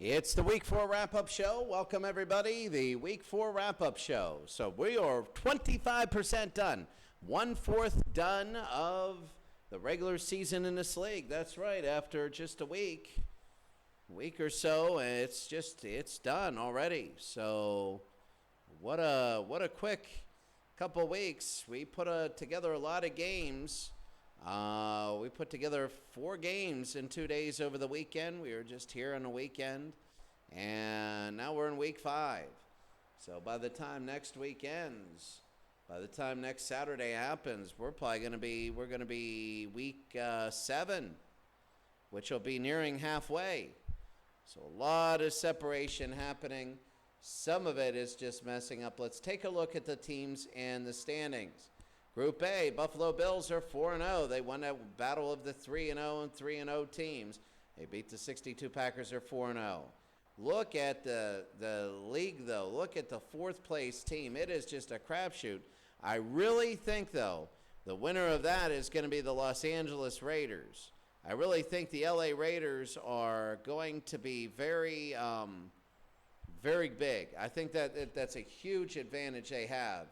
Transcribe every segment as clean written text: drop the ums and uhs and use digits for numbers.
It's the Week 4 Wrap-Up Show. Welcome, everybody. The Week 4 Wrap-Up Show. So we are 25% done. 1/4 done of the regular season in this league. That's right. After just a week or so, it's done already. So what a quick couple weeks. We put together a lot of games. We put together 4 games in 2 days over the weekend. We were just here on the weekend, and now we're in week 5. So by the time next week ends, by the time next Saturday happens, we're going to be week 7, which will be nearing halfway. So a lot of separation happening. Some of it is just messing up. Let's take a look at the teams and the standings. Group A, Buffalo Bills are 4-0. They won that battle of the 3-0 and 3-0 teams. They beat the 62 Packers, are 4-0. Look at the league, though. Look at the 4th place team. It is just a crapshoot. I really think, though, the winner of that is going to be the Los Angeles Raiders. I really think the LA Raiders are going to be very, very big. I think that's a huge advantage they have,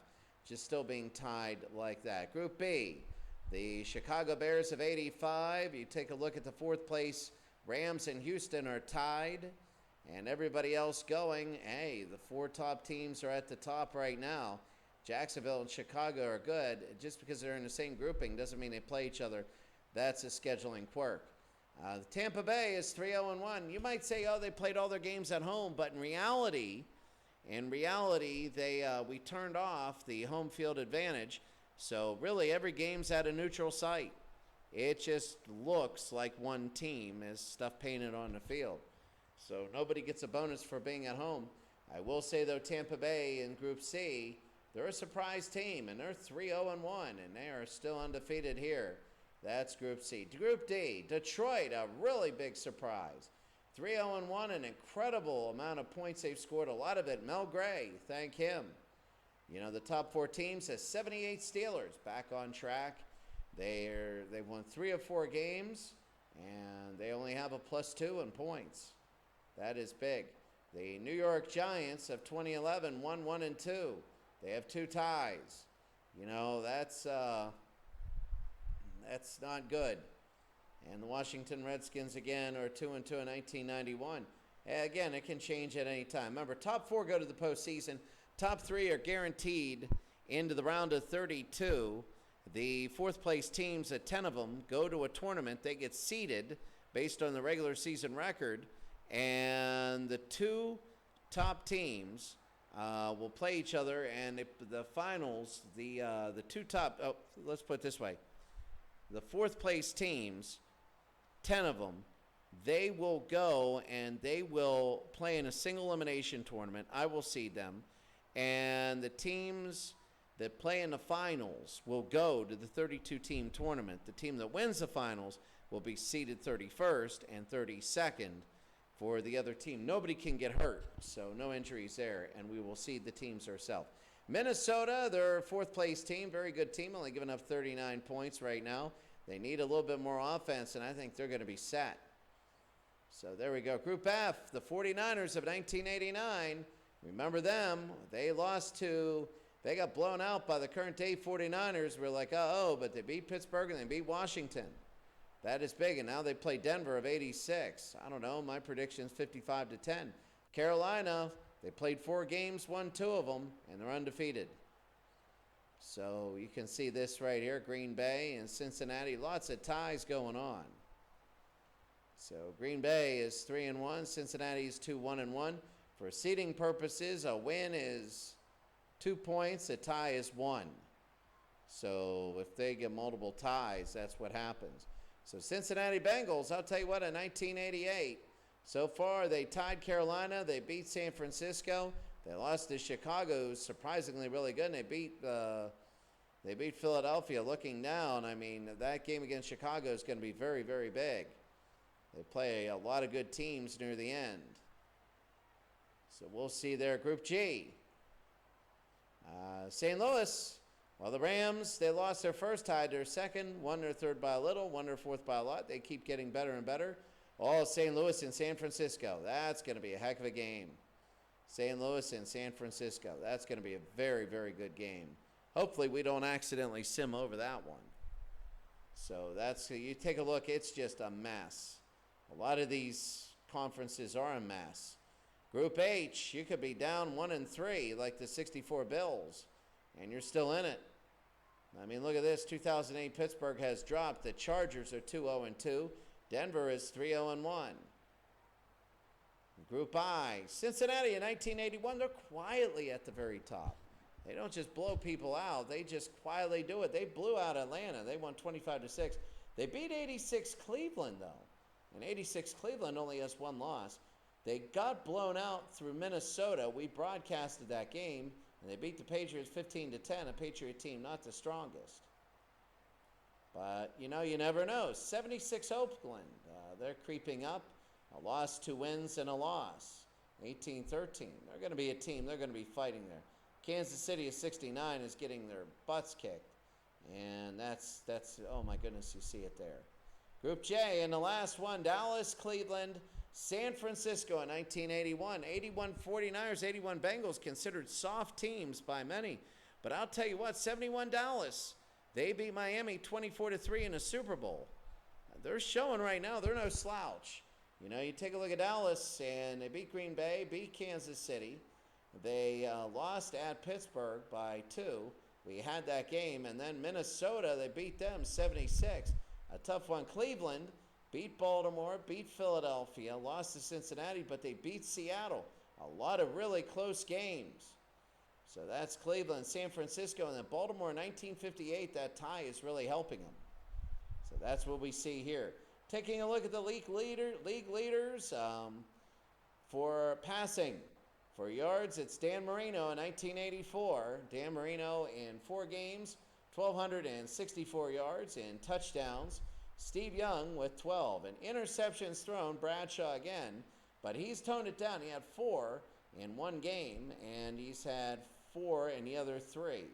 just still being tied like that. Group B, the Chicago Bears of 85. You take a look at the 4th place. Rams and Houston are tied. And everybody else going, hey, the 4 top teams are at the top right now. Jacksonville and Chicago are good. Just because they're in the same grouping doesn't mean they play each other. That's a scheduling quirk. Tampa Bay is 3-0-1. You might say, oh, they played all their games at home. But in reality, we turned off the home field advantage. So really every game's at a neutral site. It just looks like one team is stuff painted on the field. So nobody gets a bonus for being at home. I will say, though, Tampa Bay in Group C, they're a surprise team, and they're 3-0-1, and they are still undefeated here. That's Group C. Group D, Detroit, a really big surprise. 3-0-1, an incredible amount of points they've scored. A lot of it, Mel Gray, thank him. You know, the top 4 teams has 78 Steelers back on track. They've won 3 of 4 games, and they only have a +2 in points. That is big. The New York Giants of 2011 won 1 and 2. They have 2 ties. You know, that's not good. And the Washington Redskins, again, are 2 and 2 in 1991. Again, it can change at any time. Remember, top 4 go to the postseason. Top 3 are guaranteed into the round of 32. The 4th place teams, at 10 of them, go to a tournament. They get seeded based on the regular season record. And the 2 top teams will play each other. And the finals, the 2 top, let's put it this way. The 4th place teams, 10 of them, they will go and they will play in a single elimination tournament. I will seed them. And the teams that play in the finals will go to the 32-team tournament. The team that wins the finals will be seeded 31st and 32nd for the other team. Nobody can get hurt, so no injuries there, and we will seed the teams ourselves. Minnesota, their 4th place team, very good team, only giving up 39 points right now. They need a little bit more offense, and I think they're going to be set. So there we go. Group F, the 49ers of 1989. Remember them. They got blown out by the current day 49ers. We're like, but they beat Pittsburgh and they beat Washington. That is big, and now they play Denver of 86. I don't know. My prediction is 55-10. Carolina, they played 4 games, won 2 of them, and they're undefeated. So you can see this right here, Green Bay and Cincinnati. Lots of ties going on. So Green Bay is 3-1. Cincinnati is 2-1-1. For seeding purposes, a win is 2 points. A tie is 1. So if they get multiple ties, that's what happens. So Cincinnati Bengals, I'll tell you what, in 1988, so far they tied Carolina, they beat San Francisco, they lost to Chicago, who's surprisingly really good, and they beat Philadelphia. Looking down, I mean, that game against Chicago is going to be very, very big. They play a lot of good teams near the end. So we'll see there. Group G, St. Louis. Well, the Rams, they lost their first, tied their second, won their third by a little, won their fourth by a lot. They keep getting better and better. Oh, St. Louis and San Francisco. That's going to be a heck of a game. St. Louis and San Francisco. That's going to be a very, very good game. Hopefully we don't accidentally sim over that one. So you take a look, it's just a mess. A lot of these conferences are a mess. Group H, you could be down 1-3 like the 64 Bills, and you're still in it. I mean, look at this. 2008 Pittsburgh has dropped. The Chargers are 2-0-2. Denver is 3-0-1. Group I, Cincinnati in 1981, they're quietly at the very top. They don't just blow people out. They just quietly do it. They blew out Atlanta. They won 25-6. They beat 86 Cleveland, though. And 86 Cleveland only has one loss. They got blown out through Minnesota. We broadcasted that game, and they beat the Patriots 15-10, a Patriot team not the strongest. But, you never know. 76 Oakland, they're creeping up. A loss, 2 wins, and a loss. 18-13. They're going to be a team. They're going to be fighting there. Kansas City is 69 is getting their butts kicked. And that's oh my goodness, you see it there. Group J, and the last one, Dallas, Cleveland, San Francisco in 1981. 81 49ers, 81 Bengals, considered soft teams by many. But I'll tell you what, 71 Dallas, they beat Miami 24-3 in a Super Bowl. They're showing right now, they're no slouch. You take a look at Dallas, and they beat Green Bay, beat Kansas City. They lost at Pittsburgh by 2. We had that game. And then Minnesota, they beat them 76. A tough one. Cleveland beat Baltimore, beat Philadelphia, lost to Cincinnati, but they beat Seattle. A lot of really close games. So that's Cleveland, San Francisco, and then Baltimore in 1958. That tie is really helping them. So that's what we see here. Taking a look at the league leaders for passing. For yards, it's Dan Marino in 1984. Dan Marino in 4 games, 1,264 yards. In touchdowns, Steve Young with 12. And interceptions thrown, Bradshaw again. But he's toned it down. He had 4 in 1 game, and he's had 4 in the other 3.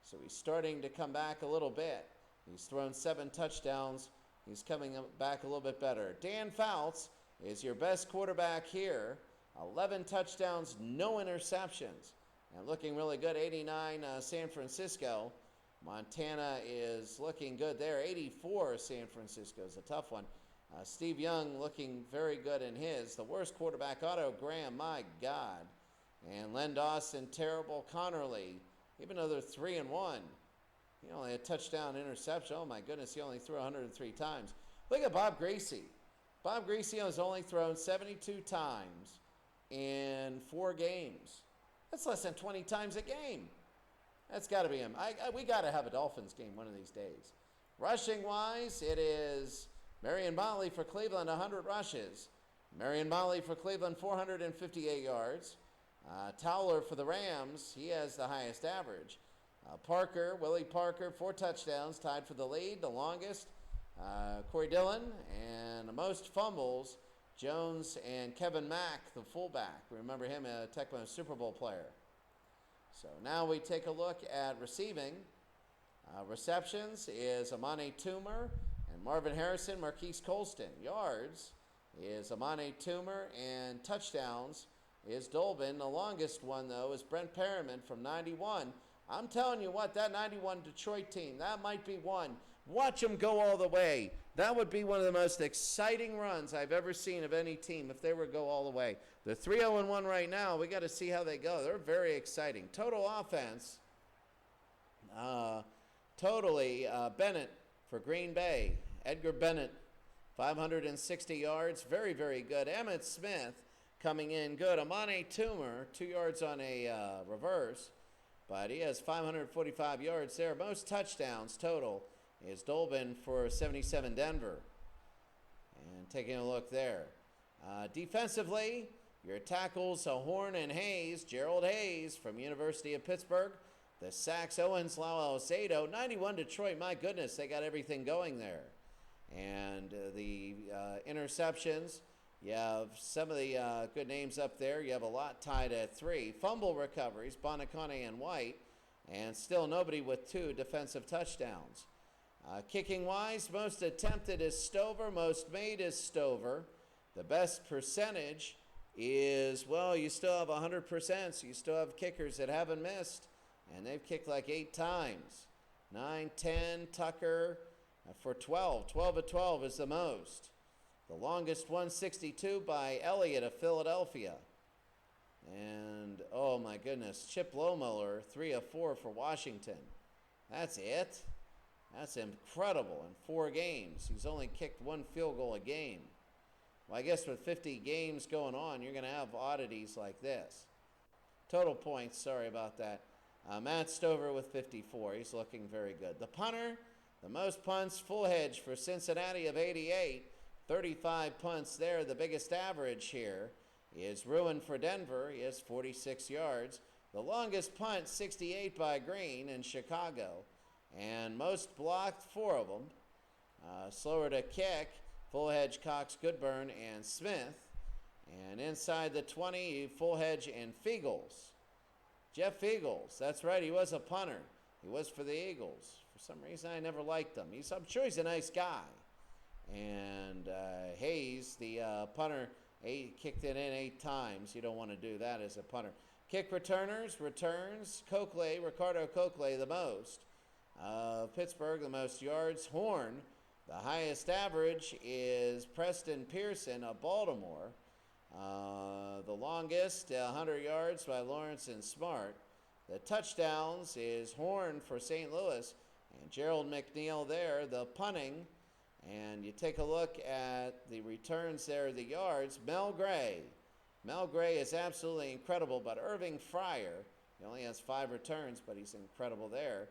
So he's starting to come back a little bit. He's thrown 7 touchdowns. He's coming back a little bit better. Dan Fouts is your best quarterback here. 11 touchdowns, no interceptions. And looking really good, 89 San Francisco. Montana is looking good there. 84 San Francisco is a tough one. Steve Young looking very good in his. The worst quarterback, Otto Graham, my God. And Len Dawson, terrible. Connerly, even though they're 3-1. He only had touchdown interception. Oh, my goodness, he only threw 103 times. Look at Bob Greasy. Bob Greasy has only thrown 72 times in 4 games. That's less than 20 times a game. That's got to be him. We got to have a Dolphins game one of these days. Rushing-wise, it is Marion Motley for Cleveland, 100 rushes. Marion Motley for Cleveland, 458 yards. Towler for the Rams, he has the highest average. Willie Parker, 4 touchdowns, tied for the lead, the longest. Corey Dillon, and the most fumbles, Jones and Kevin Mack, the fullback. Remember him, a Tecmo Super Bowl player. So now we take a look at receiving. Receptions is Amani Toomer and Marvin Harrison, Marquise Colston. Yards is Amani Toomer, and touchdowns is Dolbin. The longest one, though, is Brent Perriman from 91. I'm telling you what, that 91 Detroit team, that might be one. Watch them go all the way. That would be one of the most exciting runs I've ever seen of any team if they were to go all the way. They're 3-0-1 right now. We got to see how they go. They're very exciting. Total offense, Bennett for Green Bay. Edgar Bennett, 560 yards. Very, very good. Emmitt Smith coming in good. Amani Toomer, 2 yards on a reverse. But he has 545 yards there. Most touchdowns total is Dolbin for 77 Denver. And taking a look there. Defensively, your tackles, Horn and Hayes. Gerald Hayes from University of Pittsburgh. The sacks, Owens, Lau Alcedo. 91 Detroit, my goodness, they got everything going there. And the interceptions, you have some of the good names up there. You have a lot tied at 3. Fumble recoveries, Bonacone and White. And still nobody with 2 defensive touchdowns. Kicking-wise, most attempted is Stover. Most made is Stover. The best percentage is, well, you still have 100%, so you still have kickers that haven't missed, and they've kicked like 8 times. 9, 10, Tucker for 12. 12 of 12 is the most. The longest 162 by Elliott of Philadelphia. And, oh my goodness, Chip Lohmiller, 3 of 4 for Washington. That's it. That's incredible in 4 games. He's only kicked 1 field goal a game. Well, I guess with 50 games going on, you're going to have oddities like this. Total points, sorry about that. Matt Stover with 54. He's looking very good. The punter, the most punts, Full Hedge for Cincinnati of 88. 35 punts there. The biggest average here is Ruin for Denver. He has 46 yards. The longest punt, 68 by Green in Chicago. And most blocked, 4 of them. Slower to kick, Full Hedge, Cox, Goodburn, and Smith. And inside the 20, Full Hedge and Feagles. Jeff Feagles, that's right, he was a punter. He was for the Eagles. For some reason, I never liked him. I'm sure he's a nice guy. And Hayes, the punter, kicked it in 8 times. You don't want to do that as a punter. Kick returns, Ricardo Coakley the most. Pittsburgh, the most yards. Horn, the highest average is Preston Pearson of Baltimore. The longest, 100 yards by Lawrence and Smart. The touchdowns is Horn for St. Louis and Gerald McNeil there, the punting. And you take a look at the returns there, the yards. Mel Gray. Mel Gray is absolutely incredible, but Irving Fryer, he only has 5 returns, but he's incredible there.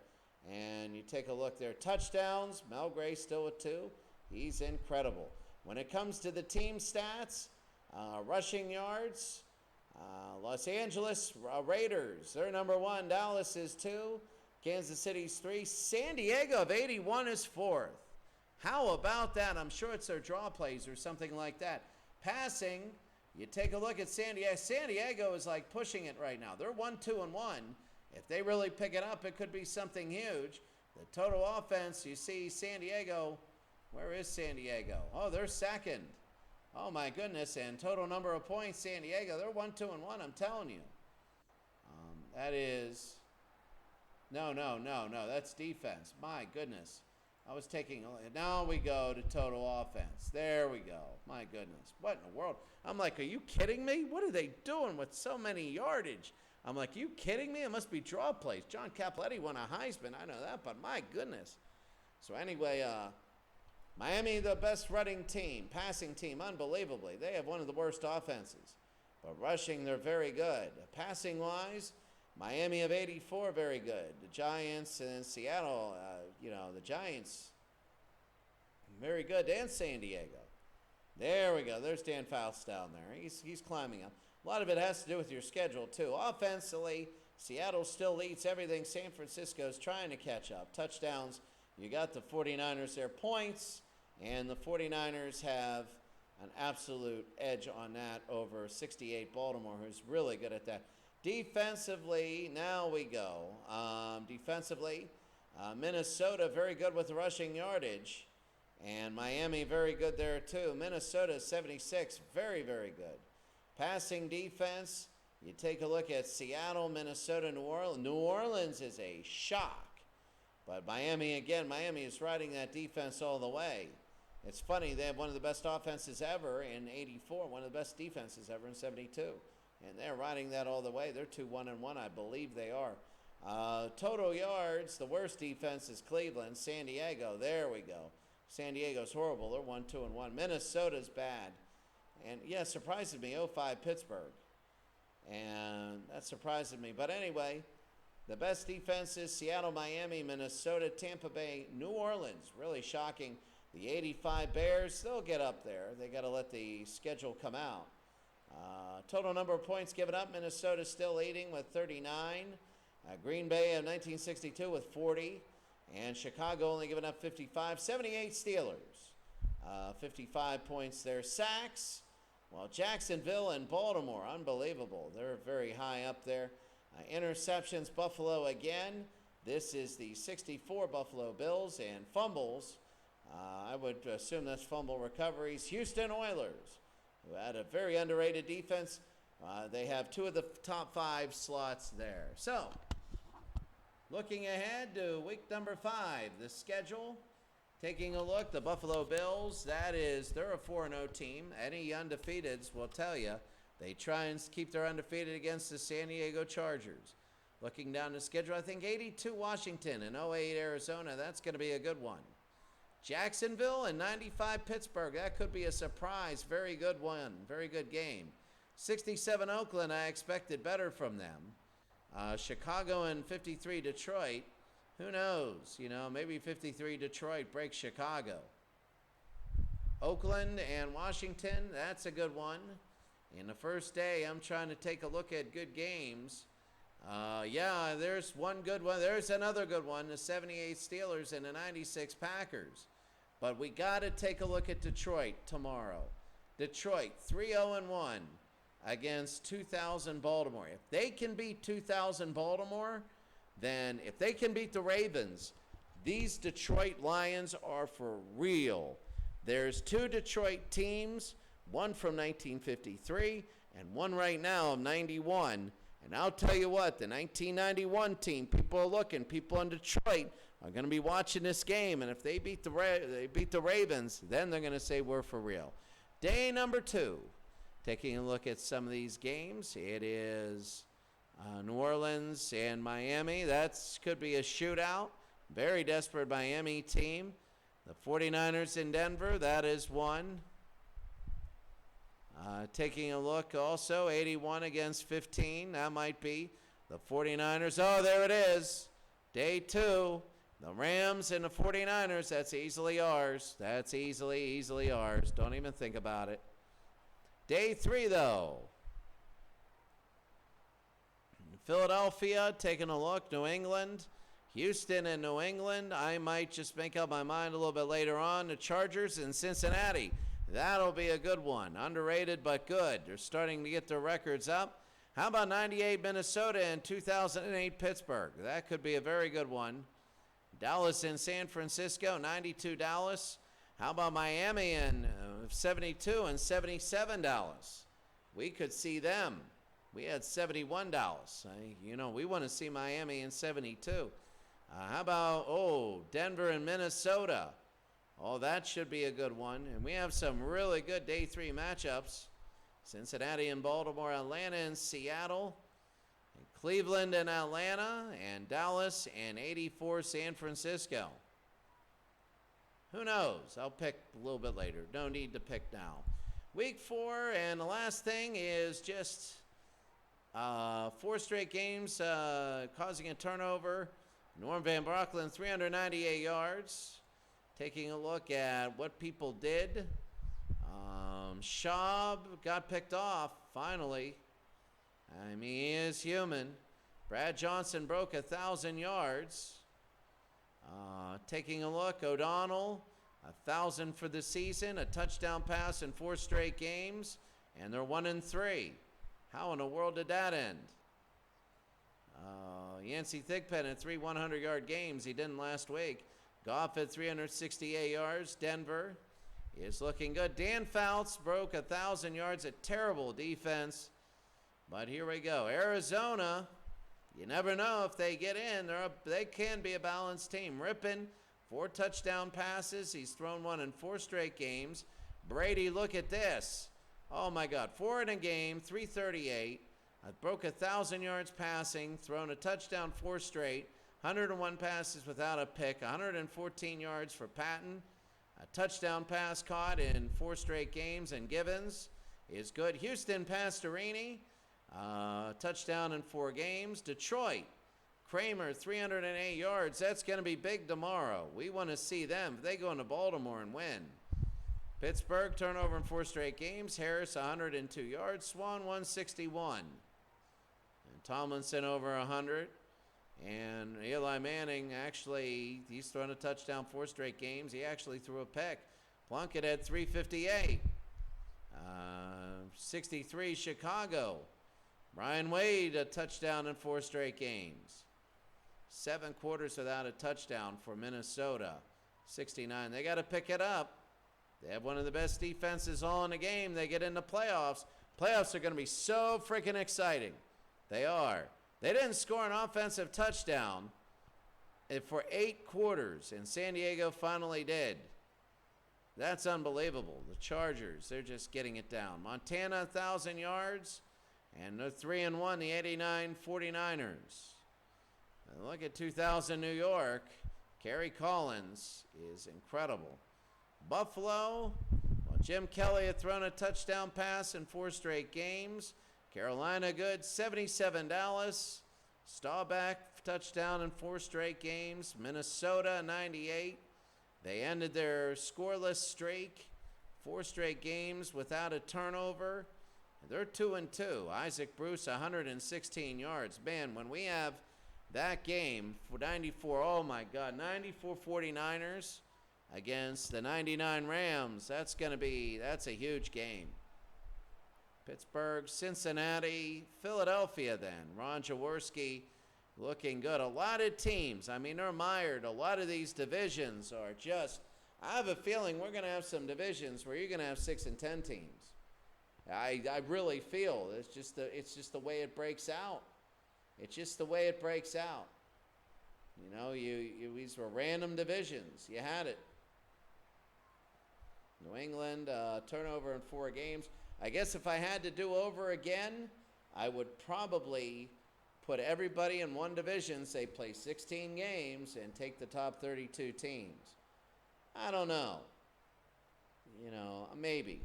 And you take a look there, touchdowns, Mel Gray still with 2. He's incredible. When it comes to the team stats, rushing yards, Los Angeles Raiders, they're number 1. Dallas is 2. Kansas City's 3. San Diego of 81 is 4th. How about that? I'm sure it's their draw plays or something like that. Passing, you take a look at San Diego. San Diego is like pushing it right now. They're 1, 2, and 1. If they really pick it up, it could be something huge. The total offense, you see San Diego. Where is San Diego? Oh, they're 2nd. Oh, my goodness. And total number of points, San Diego, they're 1, 2, and 1, I'm telling you. That is... No, that's defense. My goodness. I was taking... Now we go to total offense. There we go. My goodness. What in the world? I'm like, are you kidding me? What are they doing with so many yardage? I'm like, you kidding me? It must be draw plays. John Cappelletti won a Heisman. I know that, but my goodness. So anyway, Miami, the best running team, passing team, unbelievably. They have one of the worst offenses. But rushing, they're very good. Passing-wise, Miami of 84, very good. The Giants and Seattle, the Giants, very good. And San Diego. There we go. There's Dan Faust down there. He's climbing up. A lot of it has to do with your schedule, too. Offensively, Seattle still leads everything. San Francisco's trying to catch up. Touchdowns, you got the 49ers their points, and the 49ers have an absolute edge on that over 68 Baltimore, who's really good at that. Defensively, now we go. Defensively, Minnesota very good with the rushing yardage, and Miami very good there, too. Minnesota 76, very, very good. Passing defense, you take a look at Seattle, Minnesota, New Orleans. New Orleans is a shock. But Miami is riding that defense all the way. It's funny, they have one of the best offenses ever in 84, one of the best defenses ever in 72. And they're riding that all the way. They're 2-1-1, I believe they are. Total yards, the worst defense is Cleveland. San Diego, there we go. San Diego's horrible. They're 1-2-1. Minnesota's bad. And, yeah, surprises me, 05 Pittsburgh. And that surprises me. But anyway, the best defenses, Seattle, Miami, Minnesota, Tampa Bay, New Orleans. Really shocking. The 85 Bears, they'll get up there. They got to let the schedule come out. Total number of points given up, Minnesota still leading with 39. Green Bay of 1962 with 40. And Chicago only giving up 55. 78 Steelers. 55 points there. Sacks. Well, Jacksonville and Baltimore, unbelievable. They're very high up there. Interceptions, Buffalo again. This is the 64 Buffalo Bills. And fumbles, I would assume that's fumble recoveries. Houston Oilers. who had a very underrated defense. They have 2 of the top 5 slots there. So, looking ahead to week number 5, the schedule. Taking a look, the Buffalo Bills, they're a 4-0 team. Any undefeateds will tell you they try and keep their undefeated against the San Diego Chargers. Looking down the schedule, I think 82 Washington and 08 Arizona. That's going to be a good one. Jacksonville and 95 Pittsburgh. That could be a surprise. Very good one. Very good game. 67 Oakland. I expected better from them. Chicago and 53 Detroit. Who knows? Maybe 53 Detroit breaks Chicago. Oakland and Washington. That's a good one. In the first day, I'm trying to take a look at good games. There's one good one. There's another good one, the 78 Steelers and the 96 Packers. But we got to take a look at Detroit tomorrow. Detroit, 3-0-1 against 2000 Baltimore. If they can beat 2000 Baltimore, then if they can beat the Ravens, these Detroit Lions are for real. There's 2 Detroit teams, one from 1953 and one right now of 91. And I'll tell you what, the 1991 team, people are looking. People in Detroit are going to be watching this game. And if they beat the Ravens, then they're going to say we're for real. Day number 2, taking a look at some of these games. It is New Orleans and Miami. That could be a shootout. Very desperate Miami team. The 49ers in Denver, that is one. Taking a look also, 81 against 15. That might be the 49ers. Oh, there it is. Day 2. The Rams and the 49ers. That's easily ours. That's easily ours. Don't even think about it. Day 3, though. Philadelphia, taking a look. New England. Houston and New England. I might just make up my mind a little bit later on. The Chargers and Cincinnati. That'll be a good one. Underrated, but good. They're starting to get their records up. How about 98 Minnesota and 2008 Pittsburgh? That could be a very good one. Dallas and San Francisco, 92 Dallas. How about Miami and 72 and 77 Dallas? We could see them. We had 71 Dallas. We want to see Miami in 72. How about, Denver and Minnesota? Oh, that should be a good one. And we have some really good day 3 matchups. Cincinnati and Baltimore, Atlanta and Seattle, and Cleveland and Atlanta, and Dallas and 84 San Francisco. Who knows? I'll pick a little bit later. No need to pick now. Week 4, and the last thing is just 4 straight games causing a turnover. Norm Van Brocklin, 398 yards. Taking a look at what people did. Schaub got picked off, finally. He is human. Brad Johnson broke 1,000 yards. Taking a look, O'Donnell, 1,000 for the season, a touchdown pass in 4 straight games, and they're 1-3. How in the world did that end? Yancey Thigpen had 3 100-yard games. He didn't last week. Goff at 368 yards. Denver is looking good. Dan Fouts broke 1,000 yards. A terrible defense. But here we go. Arizona, you never know if they get in. They can be a balanced team. Rippon, 4 touchdown passes. He's thrown 1 in 4 straight games. Brady, look at this. Oh, my God. 4 in a game, 338. Broke 1,000 yards passing. Thrown a touchdown 4 straight. 101 passes without a pick, 114 yards for Patton. A touchdown pass caught in 4 straight games, and Givens is good. Houston Pastorini, touchdown in 4 games. Detroit, Kramer, 308 yards. That's going to be big tomorrow. We want to see them. If they go into Baltimore and win. Pittsburgh, turnover in 4 straight games. Harris, 102 yards. Swan, 161. And Tomlinson over 100. And Eli Manning, actually, he's thrown a touchdown 4 straight games. He actually threw a pick. Plunkett had 358. 63 Chicago. Brian Wade, a touchdown in 4 straight games. 7 quarters without a touchdown for Minnesota. 69. They got to pick it up. They have one of the best defenses all in the game. They get into playoffs. Playoffs are going to be so freaking exciting. They are. They didn't score an offensive touchdown for 8 quarters, and San Diego finally did. That's unbelievable. The Chargers, they're just getting it down. Montana, 1,000 yards, and they're 3-1, the 89 49ers. And look at 2000 New York. Kerry Collins is incredible. Buffalo, well, Jim Kelly had thrown a touchdown pass in 4 straight games. Carolina good, 77 Dallas. Staubach touchdown in 4 straight games. Minnesota, 98. They ended their scoreless streak, 4 straight games without a turnover. They're 2-2. Isaac Bruce, 116 yards. Man, when we have that game for 94, oh my God, 94 49ers against the 99 Rams, that's a huge game. Pittsburgh, Cincinnati, Philadelphia then. Ron Jaworski looking good. A lot of teams, I mean, they're mired. A lot of these divisions are just, I have a feeling we're going to have some divisions where you're going to have 6 and 10 teams. I really feel it's just the way it breaks out. It's just the way it breaks out. You know, these were random divisions. You had it. New England, turnover in 4 games. I guess if I had to do over again, I would probably put everybody in one division, say play 16 games, and take the top 32 teams. I don't know. You know, maybe.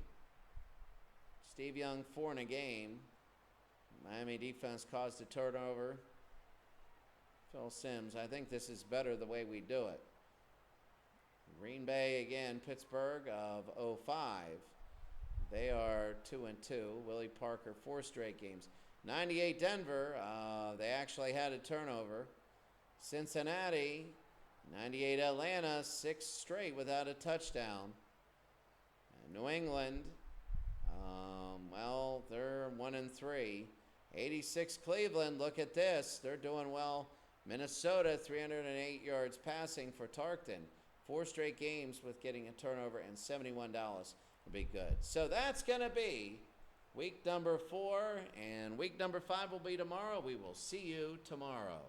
Steve Young, 4 in a game. Miami defense caused a turnover. Phil Simms, I think this is better the way we do it. Green Bay again, Pittsburgh of 05. They are 2-2. Willie Parker, 4 straight games. 98 Denver, they actually had a turnover. Cincinnati, 98 Atlanta, 6 straight without a touchdown. And New England, well, they're 1-3. 86 Cleveland, look at this. They're doing well. Minnesota, 308 yards passing for Tarkton. 4 straight games with getting a turnover, and $71 will be good. So that's going to be week number 4, and week number 5 will be tomorrow. We will see you tomorrow.